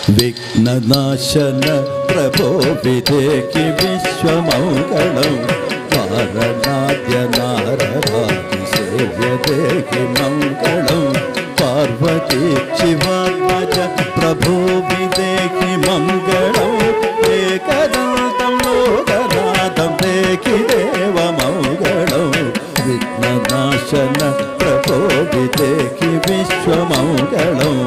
विघ्ननाशन प्रभो विदेहि विश्वमङ्गलं वारणाद्य नारदादिसेव्य देहि मङ्गलं पार्वती शिवात्मज प्रभो विदेहि मङ्गलं एकदन्तं लोकनाथं देहि देवमङ्गलं विघ्ननाशन प्रभो विदेहि विश्वमङ्गलं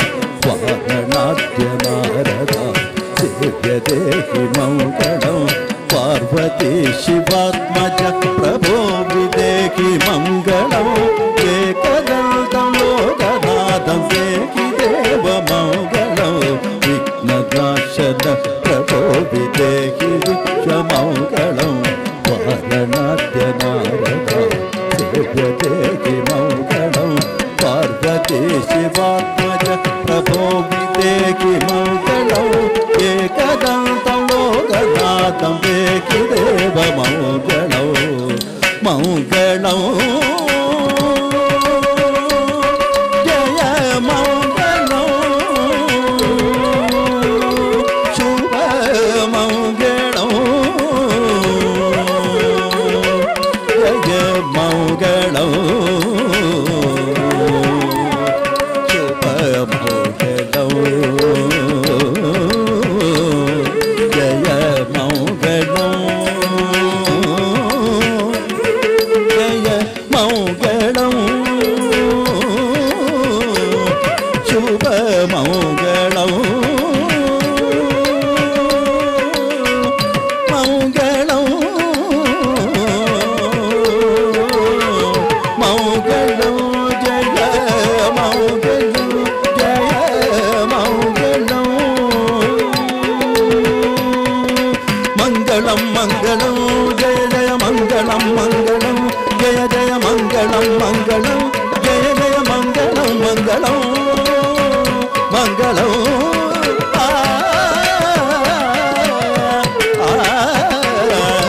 वारणाद्य नारदा सेव्य देहि मङ्गलं पार्वती शिवात्मज प्रभो विदेहि मङ्गलं एकदन्तं लोकनाथं देहि देवमङ्गलं विघ्ननाशन प्रभो विदेहि विश्वमङ्गलं वारणाद्य नारदा सेव्य देहि मङ्गलं पार्वती शिवात्मज प्रभो विदेहि मङ्गलं एकदन्तं लोकनाथं देहि देवमङ्गलं मङ्गलं जय मङ्गलं शुभ मङ्गलं जय मङ्गलं मंगलं जय जय मंगलं मंगलं जय जय मंगलं मंगलं जय जय मंगलं मंगलं